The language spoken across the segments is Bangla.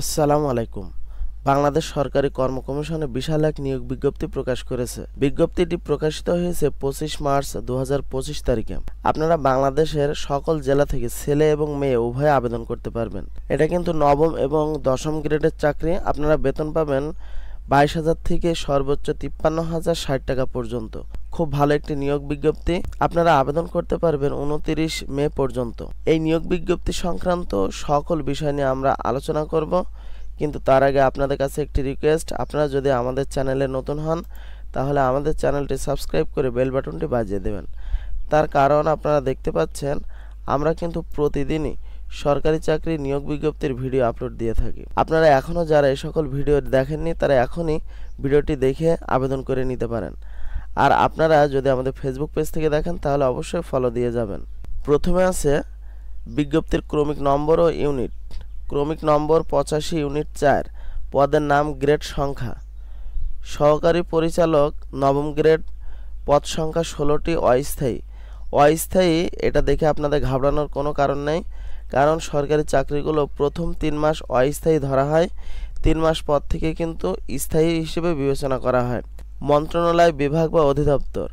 আসসালামু আলাইকুম। বাংলাদেশ সরকারি কর্ম কমিশনে বিশাল এক নিয়োগ বিজ্ঞপ্তি প্রকাশ করেছে। বিজ্ঞপ্তিটি প্রকাশিত হয়েছে 25 মার্চ 2025 তারিখে। আপনারা বাংলাদেশের সকল জেলা থেকে ছেলে এবং মেয়ে উভয়ে আবেদন করতে পারবেন। এটা কিন্তু নবম এবং দশম গ্রেডের চাকরি। আপনারা বেতন পাবেন 22,000 থেকে সর্বোচ্চ 53,060 টাকা পর্যন্ত। খুব ভালো একটি নিয়োগ বিজ্ঞপ্তি। আপনারা আবেদন করতে পারবেন 29 মে পর্যন্ত। এই নিয়োগ বিজ্ঞপ্তি সংক্রান্ত সকল বিষয় নিয়ে আমরা আলোচনা করব, কিন্তু তার আগে আপনাদের কাছে একটি রিকোয়েস্ট, আপনারা যদি আমাদের চ্যানেলে নতুন হন তাহলে আমাদের চ্যানেলটি সাবস্ক্রাইব করে বেল বাটনটি বাজিয়ে দেবেন। তার কারণ আপনারা দেখতে পাচ্ছেন আমরা কিন্তু প্রতিদিনই সরকারি চাকরি নিয়োগ বিজ্ঞপ্তির ভিডিও আপলোড দিয়ে থাকি। আপনারা এখনও যারা এই সকল ভিডিও দেখেননি তারা এখনই ভিডিওটি দেখে আবেদন করে নিতে পারেন। আর আপনারা যদি আমাদের ফেসবুক পেজ থেকে দেখেন তাহলে অবশ্যই ফলো দিয়ে যাবেন। প্রথমে আছে বিজ্ঞপ্তির ক্রমিক নম্বর ও ইউনিট। ক্রমিক নম্বর 85 ইউনিট 4, পদের নাম গ্রেড সংখ্যা সহকারী পরিচালক নবম গ্রেড, পদ সংখ্যা 16টি, অস্থায়ী। অস্থায়ী এটা দেখে আপনাদের ঘাবড়ানোর কোনো কারণ নেই, কারণ সরকারি চাকরিগুলো প্রথম 3 মাস অস্থায়ী ধরা হয়, 3 মাস পর থেকে কিন্তু স্থায়ী হিসেবে বিবেচনা করা হয়। মন্ত্রণালয়, বিভাগ বা অধিদপ্তর,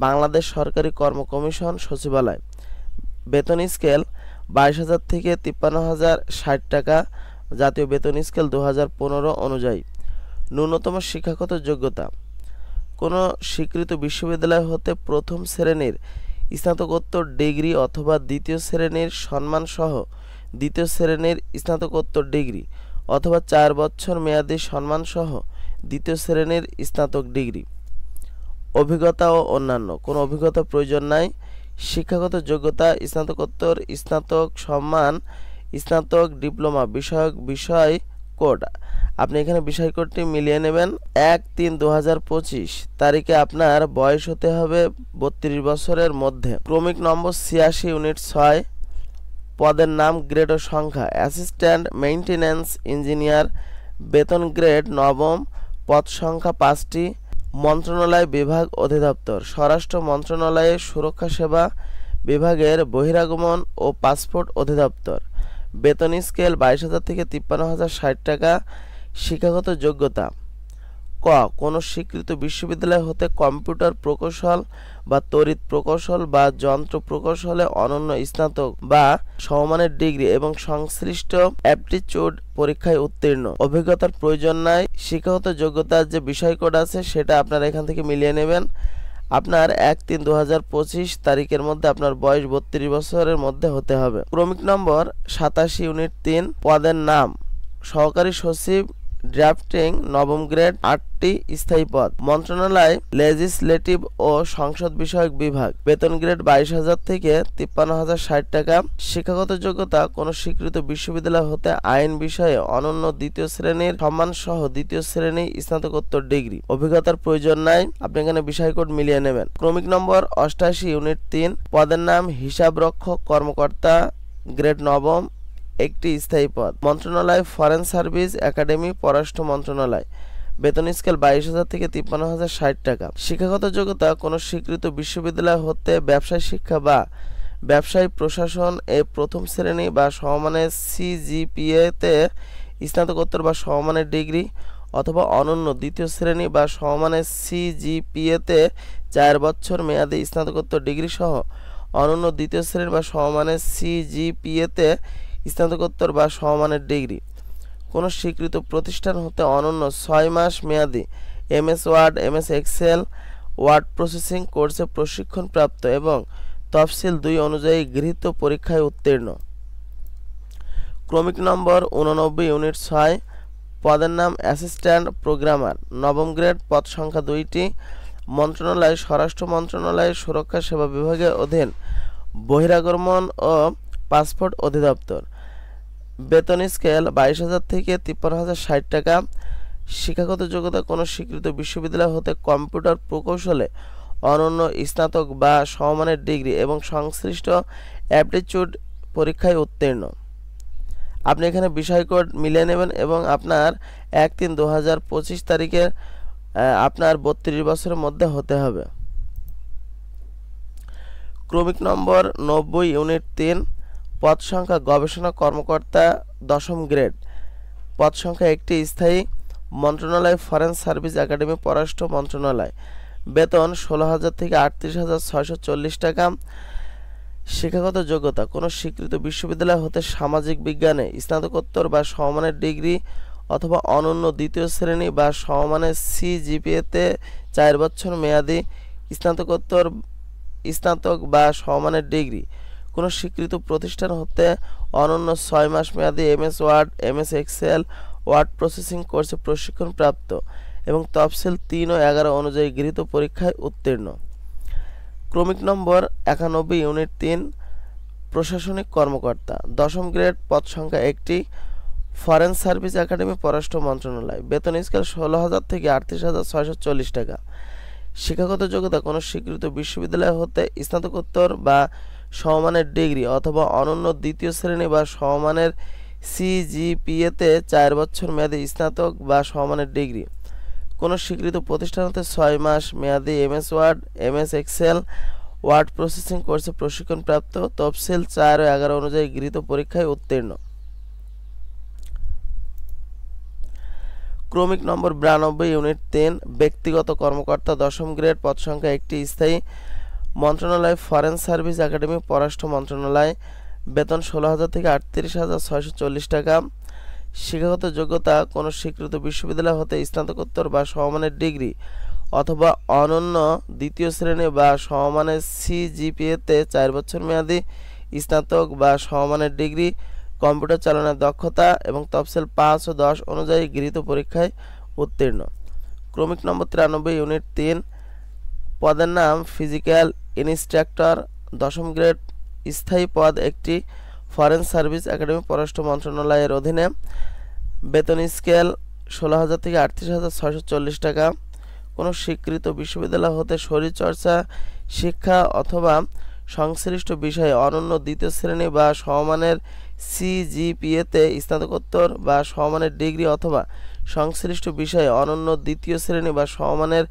বাংলাদেশ সরকারি কর্ম কমিশন, সচিবালয়। বেতন স্কেল 22,000 থেকে 53,060 টাকা, জাতীয় বেতন স্কেল 2015 অনুযায়ী। ন্যূনতম শিক্ষাগত যোগ্যতা, কোনো স্বীকৃত বিশ্ববিদ্যালয় হতে প্রথম শ্রেণীর স্নাতকোত্তর ডিগ্রি অথবা দ্বিতীয় শ্রেণীর সম্মানসহ দ্বিতীয় শ্রেণীর স্নাতকোত্তর ডিগ্রি অথবা 4 বছর মেয়াদী সম্মানসহ দ্বিতীয় শ্রেণীর স্নাতক ডিগ্রি। অভিজ্ঞতা ও অন্যান্য, কোনো অভিজ্ঞতা প্রয়োজন নাই। শিক্ষাগত যোগ্যতা স্নাতকোত্তর, স্নাতক সম্মান, স্নাতক, ডিপ্লোমা বিষয়ক বিষয় কোড। আপনি এখানে বিষয় কোডটি মিলিয়ে নেবেন। 1/3/2025 তারিখে আপনার বয়স হতে হবে 32 বছরের মধ্যে। ক্রমিক নম্বর 86 ইউনিট 6, পদের নাম গ্রেড ও সংখ্যা অ্যাসিস্ট্যান্ট মেইনটেন্যান্স ইঞ্জিনিয়ার, বেতন গ্রেড নবম, পদ সংখ্যা 5টি। মন্ত্রণালয়, বিভাগ, অধিদপ্তর, স্বরাষ্ট্র মন্ত্রণালয়ের সুরক্ষা সেবা বিভাগের বহিরাগমন ও পাসপোর্ট অধিদপ্তর। বেতন স্কেল 22,000 থেকে 53,060 টাকা। শিক্ষাগত যোগ্যতা, ক কোনো স্বীকৃত বিশ্ববিদ্যালয় হতে কম্পিউটার প্রকৌশল বা তড়িৎ প্রকৌশল বা যন্ত্র প্রকৌশলে অনন্য স্নাতক বা সমমানের ডিগ্রি এবং সংশ্লিষ্ট অ্যাপটিটিউড পরীক্ষায় উত্তীর্ণ। অভিজ্ঞতার প্রয়োজন নাই। শিক্ষাগত যোগ্যতার যে বিষয় কোড আছে সেটা আপনারা এখান থেকে মিলিয়ে নেবেন। আপনার 1/3/2025 তারিখের মধ্যে আপনার বয়স 32 বছরের মধ্যে হতে হবে। ক্রমিক নম্বর 87 ইউনিট 3, পদের নাম সহকারী সচিব ড্রাফটিং নবম গ্রেড, 8টি স্থায়ী পদ। মন্ত্রণালয়, লেজিসলেটিভ ও সংসদ বিষয়ক বিভাগ। বেতন গ্রেড 22,000 থেকে 53,060 টাকা। শিক্ষাগত যোগ্যতা কোনো স্বীকৃত বিশ্ববিদ্যালয় হতে আইন বিষয়ে অনন্য দ্বিতীয় শ্রেণীর সম্মান সহ দ্বিতীয় শ্রেণী স্নাতকোত্তর ডিগ্রি। অভিজ্ঞতার প্রয়োজন নাই। আপনি এখানে বিষয় কোড মিলিয়ে নেবেন। ক্রমিক নম্বর 88 ইউনিট 3, পদের নাম হিসাবরক্ষক কর্মকর্তা, গ্রেড নবম, একটি স্থায়ী পদ। মন্ত্রণালয়, ফরেন সার্ভিস একাডেমি, পররাষ্ট্র মন্ত্রণালয়। বেতন স্কেল 22,000 থেকে 53,060 টাকা। শিক্ষাগত যোগ্যতা কোনো স্বীকৃত বিশ্ববিদ্যালয় হতে ব্যবসায় শিক্ষা বা ব্যবসায় প্রশাসন এ প্রথম শ্রেণী বা সমমানের CGPA-তে স্নাতকোত্তর বা সমমানের ডিগ্রি অথবা অনন্য দ্বিতীয় শ্রেণী বা সমমানের CGPA-তে 4 বছর মেয়াদী স্নাতকোত্তর ডিগ্রি সহ অনন্য দ্বিতীয় শ্রেণী বা সমমানের CGPA-তে স্নাতকোত্তর বা সমমানের ডিগ্রি। কোনো স্বীকৃত প্রতিষ্ঠান হতে অনন্য 6 মাস মেয়াদী MS Word, MS Excel, word processing কোর্সে প্রশিক্ষণপ্রাপ্ত এবং তফসিল 2 অনুযায়ী গৃহীত পরীক্ষায় উত্তীর্ণ। ক্রমিক নম্বর 89 ইউনিট 6, পদের নাম অ্যাসিস্ট্যান্ট প্রোগ্রামার, নবম গ্রেড, পদ সংখ্যা 2টি। মন্ত্রণালয়, স্বরাষ্ট্র মন্ত্রণালয়ের সুরক্ষা সেবা বিভাগের অধীন বহিরাগমন ও পাসপোর্ট অধিদপ্তর। বেতন স্কেল 22,000 থেকে 53,060 টাকা। শিক্ষাগত যোগ্যতা কোনো স্বীকৃত বিশ্ববিদ্যালয় হতে কম্পিউটার প্রকৌশলে অনন্য স্নাতক বা সমমানের ডিগ্রি এবং সংশ্লিষ্ট অ্যাপটিটিউড পরীক্ষায় উত্তীর্ণ। আপনি এখানে বিষয় কোড মিলিয়ে নেবেন এবং আপনার 1/3/2025 তারিখে আপনার 32 বছরের মধ্যে হতে হবে। ক্রমিক নম্বর 90 ইউনিট 3 পদ সংখ্যা গবেষণা কর্মকর্তা দশম গ্রেড পদ সংখ্যা 1টি স্থায়ী মন্ত্রণালয় ফরেন সার্ভিস একাডেমি পররাষ্ট্র মন্ত্রণালয় বেতন 16,000 থেকে 38,640 টাকা শিক্ষাগত যোগ্যতা কোনো স্বীকৃত বিশ্ববিদ্যালয় হতে সামাজিক বিজ্ঞানে স্নাতকোত্তর বা সমমানের ডিগ্রি অথবা অনন্য দ্বিতীয় শ্রেণী বা সমমানের সিজিপিএতে 4 বছর মেয়াদি স্নাতক বা সমমানের ডিগ্রি কোনো স্বীকৃত প্রতিষ্ঠান হতে অনন্য 6 মাস মেয়াদি MS Word MS Excel word processing কোর্সে প্রশিক্ষণপ্রাপ্ত এবং তফসিল 3 ও 11 অনুযায়ী গৃহীত পরীক্ষায় উত্তীর্ণ। ক্রমিক নম্বর 91 ইউনিট 3 প্রশাসনিক কর্মকর্তা 10ম গ্রেড পদ সংখ্যা 1টি ফরেন সার্ভিস একাডেমি পররাষ্ট্র মন্ত্রণালয় বেতন স্কেল 16,000 থেকে 38,640 টাকা শিক্ষাগত যোগ্যতা কোনো স্বীকৃত বিশ্ববিদ্যালয় হতে স্নাতকোত্তর বা সমমানের ডিগ্রি অথবা অনন্য দ্বিতীয় শ্রেণী বা সমমানের সিজিপিএতে 4 বছর মেয়াদি স্নাতক বা সমমানের ডিগ্রি কোনো স্বীকৃত প্রতিষ্ঠান হতে 6 মাস মেয়াদি MS Word MS Excel word processing কোর্সে প্রশিক্ষণপ্রাপ্ত তফসিল 4 ও 11 অনুযায়ী গৃহীত পরীক্ষায় উত্তীর্ণ। ক্রমিক নম্বর 92 ইউনিট 3 ব্যক্তিগত কর্মকর্তা 10ম গ্রেড পদ সংখ্যা 1টি স্থায়ী মন্ত্রণালয় ফরেন সার্ভিস একাডেমি পররাষ্ট্র মন্ত্রণালয় বেতন 16,000 থেকে 38,640 টাকা শিক্ষাগত যোগ্যতা কোনো স্বীকৃত বিশ্ববিদ্যালয় হতে স্নাতকোত্তর বা সমমানের ডিগ্রি অথবা অনন্য দ্বিতীয় শ্রেণী বা সমমানের সিজিপিএতে 4 বছর মেয়াদি স্নাতক বা সমমানের ডিগ্রি কম্পিউটার চালানোর দক্ষতা এবং তফসিল 5 ও 10 অনুযায়ী গৃহীত পরীক্ষায় উত্তীর্ণ। ক্রমিক নম্বর 93 ইউনিট 3 পদের নাম ফিজিক্যাল ইনস্ট্রাক্টর 10ম গ্রেড স্থায়ী পদ একটি ফরেন সার্ভিস একাডেমি পররাষ্ট্র মন্ত্রণালয়ের অধীনে বেতন স্কেল 16,000 থেকে 38,640 টাকা কোনো স্বীকৃত বিশ্ববিদ্যালয় হতে শরীরচর্চা শিক্ষা অথবা সংশ্লিষ্ট বিষয়ে অনন্য দ্বিতীয় শ্রেণী বা সমমানের সিজিপিএতে স্নাতকোত্তর বা সমমানের ডিগ্রি অথবা সংশ্লিষ্ট বিষয়ে অনন্য দ্বিতীয় শ্রেণী বা সমমানের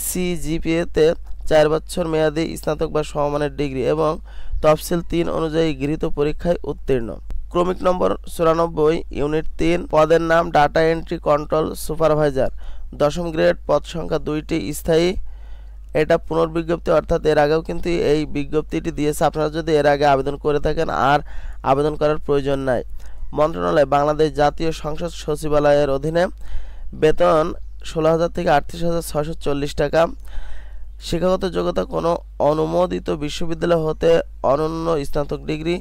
সিজিপিএতে 4 বছর মেয়াদি স্নাতক বা সমমানের ডিগ্রি এবং তফসিল 3 অনুযায়ী গৃহীত পরীক্ষায় উত্তীর্ণ। ক্রমিক নম্বর 94 ইউনিট 3 পদের নাম ডাটা এন্ট্রি কন্ট্রোল সুপারভাইজার 10ম গ্রেড পদ সংখ্যা 2টি স্থায়ী এটা পুনর্বিজ্ঞপ্তি অর্থাৎ এর আগেও কিন্তু এই বিজ্ঞপ্তিটি দিয়েছে আপনারা যদি এর আগে আবেদন করে থাকেন আর আবেদন করার প্রয়োজন নাই মন্ত্রণালয় বাংলাদেশ জাতীয় সংসদ সচিবালয়ের অধীনে বেতন 16,000 থেকে 38,640 টাকা শিক্ষাগত যোগ্যতা কোনো অনুমোদিত বিশ্ববিদ্যালয় হতে অনন্য স্নাতক degree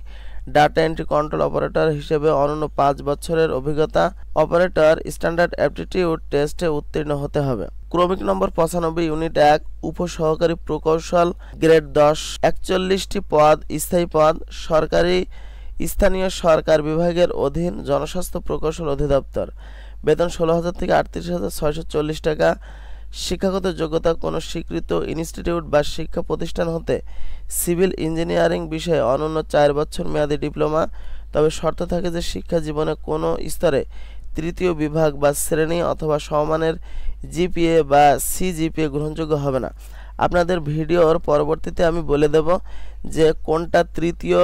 data entry control operator হিসেবে অনন্য 5 বছরের অভিজ্ঞতা অপারেটর স্ট্যান্ডার্ড অ্যাপটিটিউড টেস্টে উত্তীর্ণ হতে হবে। ক্রমিক নম্বর 95 ইউনিট 1 উপসহকারী প্রকৌশল গ্রেড 10 41টি পদ স্থায়ী পদ সরকারি স্থানীয় সরকার বিভাগের অধীন জনস্বাস্থ্য প্রকৌশল অধিদপ্তর বেতন 16,000 থেকে 38,640 টাকা শিক্ষাগত যোগ্যতা কোনো স্বীকৃত ইনস্টিটিউট বা শিক্ষা প্রতিষ্ঠান হতে সিভিল ইঞ্জিনিয়ারিং বিষয়ে অনন্য 4 বছর মেয়াদী ডিপ্লোমা তবে শর্ত থাকে যে শিক্ষা জীবনে কোনো স্তরে তৃতীয় বিভাগ বা শ্রেণী অথবা সমমানের জিপিএ বা সিজিপিএ গ্রহণযোগ্য হবে না আপনাদের ভিডিওর পরবর্তীতে আমি বলে দেব যে কোনটা তৃতীয়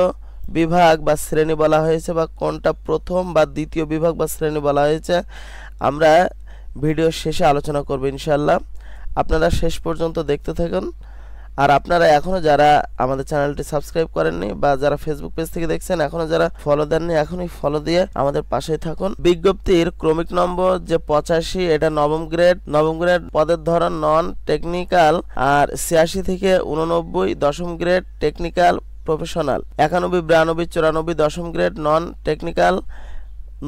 বিভাগ বা শ্রেণী বলা হয়েছে বা কোনটা প্রথম বা দ্বিতীয় বিভাগ বা শ্রেণী বলা হয়েছে আমরা ভিডিও শেষে আলোচনা করব ইনশাআল্লাহ আপনারা শেষ পর্যন্ত দেখতে থাকুন আর আপনারা এখনো যারা আমাদের চ্যানেলটি সাবস্ক্রাইব করেননি বা যারা ফেসবুক পেজ থেকে দেখছেন এখনো যারা ফলো দেননি এখনই ফলো দিয়ে আমাদের পাশেই থাকুন বিজ্ঞপ্তির ক্রমিক নম্বর যে 85 এটা নবম গ্রেড পদের ধরন নন টেকনিক্যাল আর 86 থেকে 89 দশম গ্রেড টেকনিক্যাল প্রফেশনাল 91 92 94 দশম গ্রেড নন টেকনিক্যাল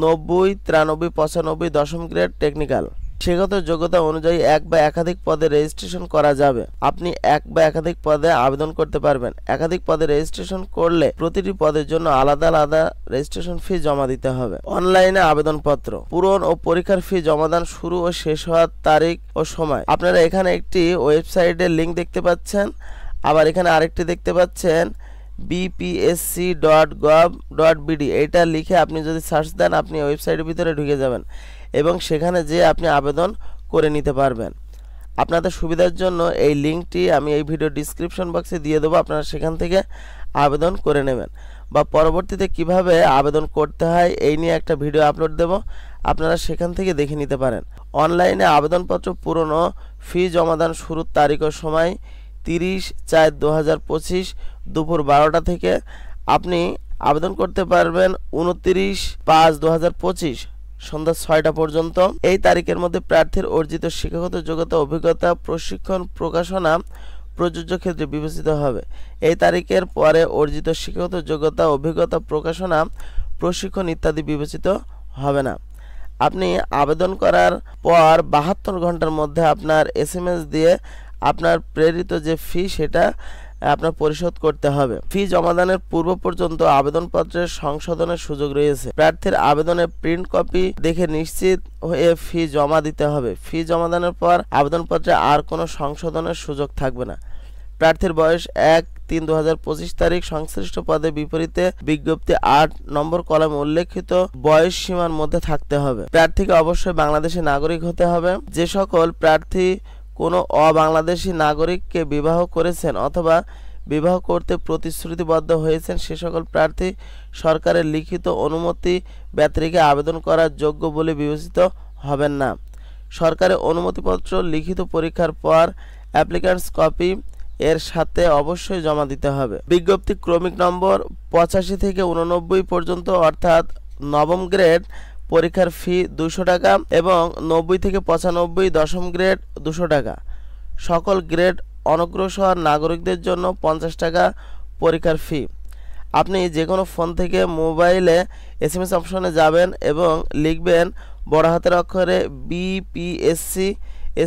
90 93 95 দশম গ্রেড টেকনিক্যাল শিক্ষাগত যোগ্যতা অনুযায়ী এক বা একাধিক পদে রেজিস্ট্রেশন করা যাবে আপনি এক বা একাধিক পদে আবেদন করতে পারবেন একাধিক পদে রেজিস্ট্রেশন করলে প্রতিটি পদের জন্য আলাদা আলাদা রেজিস্ট্রেশন ফি জমা দিতে হবে অনলাইনে আবেদনপত্র পূরণ ও পরীক্ষার ফি জমাদান শুরু ও শেষ হওয়ার তারিখ ও সময় আপনারা এখানে একটি ওয়েবসাইটের লিংক দেখতে পাচ্ছেন আবার এখানে আরেকটি দেখতে পাচ্ছেন bpsc.gov.bd এটা লিখে আপনি যদি সার্চ দেন আপনি ওয়েবসাইটের ভিতরে ঢুকে যাবেন এবং সেখানে যে আপনি আবেদন করে নিতে পারবেন আপনাদের সুবিধার জন্য এই লিংকটি আমি এই ভিডিও ডেসক্রিপশন বক্সে দিয়ে দেব আপনারা সেখান থেকে আবেদন করে নেবেন বা পরবর্তীতে কিভাবে আবেদন করতে হয় এই নিয়ে একটা ভিডিও আপলোড দেব, আপনারা সেখান থেকে দেখে নিতে পারেন। অনলাইনে আবেদনপত্র পূরণ ও ফি জমাদান শুরুর তারিখ ও সময় 30/4/2025 দুপুর 12টা থেকে। আপনি আবেদন করতে পারবেন 29/5/2025 সন্ধ্যা 6টা পর্যন্ত। এই তারিখের মধ্যে প্রার্থীর অর্জিত শিক্ষাগত যোগ্যতা, অভিজ্ঞতা, প্রশিক্ষণ, প্রকাশনা প্রযোজ্য ক্ষেত্রে বিবেচিত হবে। এই তারিখের পরে অর্জিত শিক্ষাগত যোগ্যতা, অভিজ্ঞতা, প্রকাশনা, প্রশিক্ষণ ইত্যাদি বিবেচিত হবে না। আপনি আবেদন করার পর 72 ঘন্টার মধ্যে আপনার SMS দিয়ে আপনার প্রেরিত যে ফি সেটা আপনার পরিশোধ করতে হবে। ফি জমাদানের পূর্ব পর্যন্ত আবেদনপত্রের সংশোধনের সুযোগ রয়েছে। প্রার্থীর আবেদনের প্রিন্ট কপি দেখে নিশ্চিত হয়ে ফি জমা দিতে হবে। ফি জমাদানের পর আবেদনপত্রে আর কোনো সংশোধনের সুযোগ থাকবে না। প্রার্থীর বয়স 1/3/2025 তারিখ সংশ্লিষ্ট পদে বিপরীতে বিজ্ঞপ্তি 8 নম্বর কলামে উল্লেখিত বয়স সীমার মধ্যে থাকতে হবে। প্রার্থীকে অবশ্যই বাংলাদেশী নাগরিক হতে হবে। যে সকল প্রার্থী কোনো অবাংলাদেশী নাগরিককে বিবাহ করেছেন অথবা বিবাহ করতে প্রতিশ্রুতিবদ্ধ হয়েছেন সে সকল প্রার্থী সরকারের লিখিত অনুমতি ব্যতিরেকে আবেদন করার যোগ্য বলে বিবেচিত হবেন না। সরকারি অনুমতিপত্র লিখিত পরীক্ষার পর অ্যাপ্লিক্যান্টস কপি এর সাথে অবশ্যই জমা দিতে হবে। বিজ্ঞপ্তি ক্রমিক নম্বর 85 থেকে 89 পর্যন্ত অর্থাৎ নবম গ্রেড পরীক্ষার ফি 200 টাকা এবং 90 থেকে 95 দশম গ্রেড 200 টাকা। সকল গ্রেড অনগ্রসর নাগরিকদের জন্য 50 টাকা পরীক্ষার ফি। আপনি যে কোনো ফোন থেকে মোবাইলে SMS অপশনে যাবেন এবং লিখবেন বড় হাতের অক্ষরে BPSC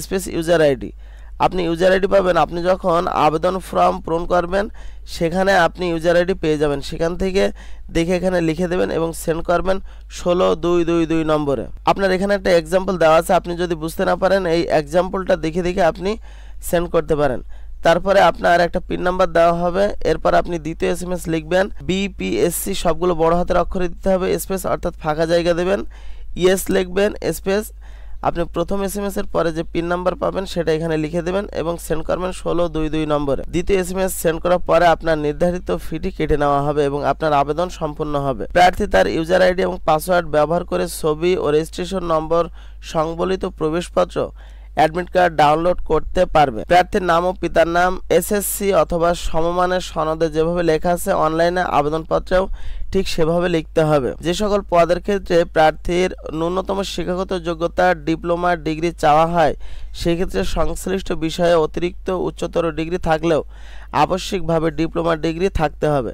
স্পেস ইউজার আইডি। আপনি ইউজার আইডি পাবেন। আপনি যখন আবেদন ফর্ম পূরণ করবেন সেখানে আপনি ইউজার আইডি পেয়ে যাবেন। সেখান থেকে দেখে এখানে লিখে দেবেন এবং সেন্ড করবেন 16222 নম্বরে। আপনার এখানে একটা এক্সাম্পল দেওয়া আছে, আপনি যদি বুঝতে না পারেন এই এক্সাম্পলটা দেখে দেখে আপনি সেন্ড করতে পারেন। তারপরে আপনার একটা পিন নাম্বার দেওয়া হবে। এরপর আপনি দ্বিতীয় SMS লিখবেন BPSC সবগুলো বড় হাতের অক্ষরে দিতে হবে, স্পেস অর্থাৎ ফাঁকা জায়গা দেবেন, ইয়েস লিখবেন, স্পেস আপনি প্রথম SMS এর পরে যে পিন নাম্বার পাবেন সেটা এখানে লিখে দেবেন এবং সেন্ড করবেন 1622 নম্বরে। দ্বিতীয় SMS সেন্ড করার পরে আপনার নির্ধারিত ফিটি কেটে নেওয়া হবে এবং আপনার আবেদন সম্পূর্ণ হবে। প্রার্থী তার ইউজার আইডি এবং পাসওয়ার্ড ব্যবহার করে ছবি ও রেজিস্ট্রেশন নম্বর সংবলিত প্রবেশপত্র অ্যাডমিট কার্ড ডাউনলোড করতে পারবে। প্রার্থীর নাম ও পিতার নাম SSC অথবা সমমানের সনদে যেভাবে লেখা আছে অনলাইনে আবেদনপত্রেও ঠিক সেভাবে লিখতে হবে। যে সকল পদের ক্ষেত্রে প্রার্থীর ন্যূনতম শিক্ষাগত যোগ্যতা ডিপ্লোমা ডিগ্রি চাওয়া হয় সেক্ষেত্রে সংশ্লিষ্ট বিষয়ে অতিরিক্ত উচ্চতর ডিগ্রি থাকলেও আবশ্যিকভাবে ডিপ্লোমা ডিগ্রি থাকতে হবে।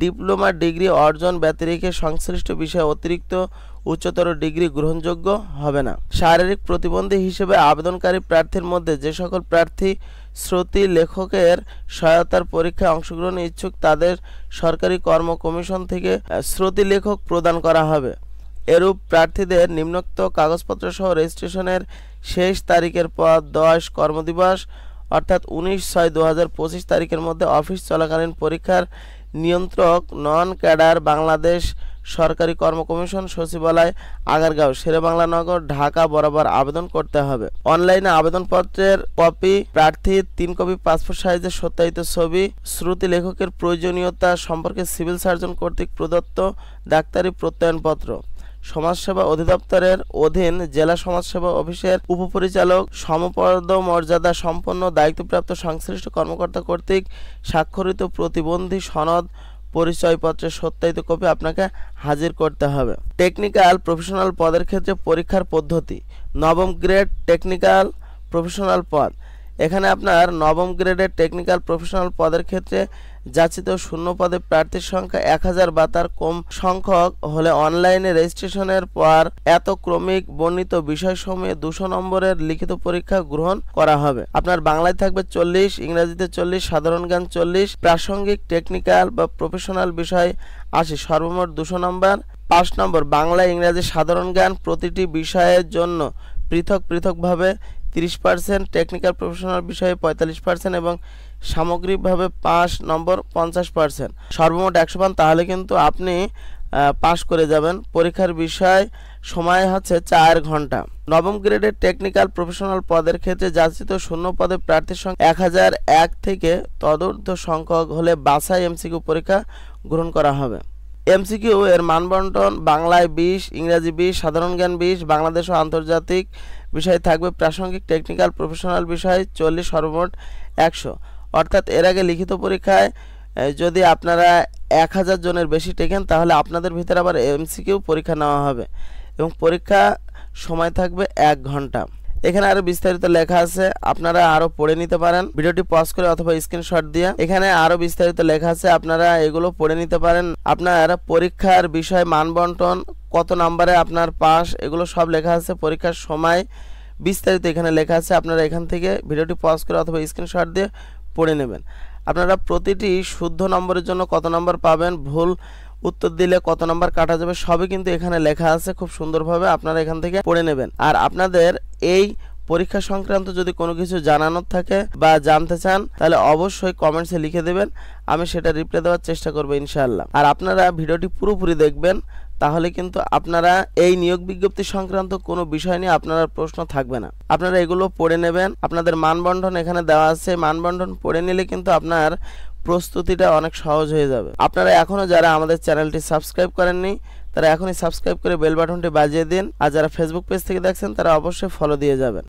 ডিপ্লোমা ডিগ্রি অর্জন ব্যতিরেকে সংশ্লিষ্ট বিষয়ে অতিরিক্ত উচ্চতর ডিগ্রি গ্রহণযোগ্য হবে না। শারীরিক প্রতিবন্ধী হিসেবে আবেদনকারী প্রার্থীর মধ্যে যে সকল প্রার্থী শ্রুতি লেখকের সহায়তার পরীক্ষায় অংশগ্রহণে ইচ্ছুক তাদের সরকারি কর্ম কমিশন থেকে শ্রুতি লেখক প্রদান করা হবে। এরূপ প্রার্থীদের নিম্নোক্ত কাগজপত্র সহ রেজিস্ট্রেশনের শেষ তারিখের পর 10 কর্মদিবস অর্থাৎ 19/6/2025 তারিখের মধ্যে অফিস চলাকালীন পরীক্ষার নিয়ন্ত্রক নন ক্যাডার বাংলাদেশ সরকারি কর্ম কমিশন সচিবালয় আগারগাঁও শেরেবাংলা নগর ঢাকা বরাবর আবেদন করতে হবে। অনলাইনে আবেদনপত্রের কপি, প্রার্থীর 3 কপি পাসপোর্ট সাইজের সত্যায়িত ছবি, শ্রুতি লেখকের প্রয়োজনীয়তা সম্পর্কে সিভিল সার্জন কর্তৃক প্রদত্ত ডাক্তারি প্রত্যয়নপত্র, সমাজসেবা অধিদপ্তরের অধীন জেলা সমাজসেবা অফিসের উপপরিচালক সমপদ মর্যাদা সম্পন্ন দায়িত্বপ্রাপ্ত সংশ্লিষ্ট কর্মকর্তা কর্তৃক স্বাক্ষরিত প্রতিবন্ধী সনদ পরিচয়পত্রের সত্যায়িত কপি আপনাকে হাজির করতে হবে। টেকনিক্যাল প্রফেশনাল পদের ক্ষেত্রে পরীক্ষার পদ্ধতি। নবম গ্রেড টেকনিক্যাল প্রফেশনাল পদ। এখানে আপনার নবম গ্রেডের টেকনিক্যাল প্রফেশনাল পদের ক্ষেত্রে যাচিত শূন্য পদে প্রার্থীর সংখ্যা 1000 বা তার কম সংখ্যক হলে অনলাইনে রেজিস্ট্রেশনের পর এত ক্রমিক বর্ণিত বিষয়সমূহে 200 নম্বরের লিখিত পরীক্ষা গ্রহণ করা হবে। আপনার বাংলায় থাকবে 40, ইংরেজিতে 40, সাধারণ জ্ঞান 40, প্রাসঙ্গিক টেকনিক্যাল বা প্রফেশনাল বিষয় 80, সর্বমোট 200 নম্বর। 5 নম্বর বাংলা, ইংরেজি, সাধারণ জ্ঞান প্রতিটি বিষয়ের জন্য পৃথক পৃথকভাবে 30%, টেকনিক্যাল প্রফেশনাল বিষয়ে 45% এবং সামগ্রিকভাবে 5 নম্বর 50%। সর্বমোট 100 পান, তাহলে কিন্তু আপনি পাস করে যাবেন। পরীক্ষার বিষয় সময় হচ্ছে 4 ঘন্টা। নবম গ্রেডের টেকনিক্যাল প্রফেশনাল পদের ক্ষেত্রে যাচিত শূন্য পদে প্রার্থীর সংখ্যা 1001 থেকে তদূর্ধ্ব সংখ্যক হলে বাছাই এমসিকিউ পরীক্ষা গ্রহণ করা হবে। এমসিকিউ এর মানবন্টন বাংলায় 20, ইংরেজি 20, সাধারণ জ্ঞান 20, বাংলাদেশ ও আন্তর্জাতিক বিষয় থাকবে প্রাসঙ্গিক টেকনিক্যাল প্রফেশনাল বিষয় 40, সর্বমোট 100। অর্থাৎ এর আগে লিখিত পরীক্ষায় যদি আপনারা 1000 জনের বেশি টেকেন তাহলে আপনাদের ভিতরে আবার এমসিকিউ পরীক্ষা নেওয়া হবে এবং পরীক্ষা সময় থাকবে 1 ঘন্টা। এখানে আরো বিস্তারিত লেখা আছে, আপনারা আরো পড়ে নিতে পারেন ভিডিওটি পজ করে অথবা স্ক্রিনশট দিয়ে। এখানে আরো বিস্তারিত লেখা আছে, আপনারা এগুলো পড়ে নিতে পারেন। আপনার পরীক্ষার বিষয় মানবন্টন, কত নম্বরে আপনার পাস, এগুলো সব লেখা আছে। পরীক্ষার সময় বিস্তারিত এখানে লেখা আছে, আপনারা এখান থেকে ভিডিওটি পজ করে অথবা স্ক্রিনশট দিয়ে পড়ে নেবেন। আপনারা প্রতিটি শুদ্ধ নম্বরের জন্য কত নম্বর পাবেন, ভুল উত্তর দিলে কত নম্বর কাটা যাবে, সবই কিন্তু এখানে লেখা আছে খুব সুন্দরভাবে, আপনারা এখান থেকে পড়ে নেবেন। আর আপনাদের এই পরীক্ষা সংক্রান্ত যদি কোনো কিছু জানানোর থাকে বা জানতে চান তাহলে অবশ্যই কমেন্টসে লিখে দেবেন, আমি সেটা রিপ্লাই দেওয়ার চেষ্টা করব ইনশাআল্লাহ। আর আপনারা ভিডিওটি পুরোপুরি দেখবেন, তাহলে কিন্তু আপনারা এই নিয়োগ বিজ্ঞপ্তি সংক্রান্ত কোনো বিষয় নিয়ে আপনার প্রশ্ন থাকবে না। আপনারা এগুলো পড়ে নেবেন, আপনাদের মানবন্টন এখানে দেওয়া আছে, মানবন্টন পড়ে নিলে কিন্তু আপনার প্রস্তুতিটা অনেক সহজ হয়ে যাবে। আপনারা এখনো যারা আমাদের চ্যানেলটি সাবস্ক্রাইব করেননি তারা এখনই সাবস্ক্রাইব করে বেল বাটনটি বাজিয়ে দিন। আর যারা ফেসবুক পেজ থেকে দেখছেন তারা অবশ্যই ফলো দিয়ে যাবেন।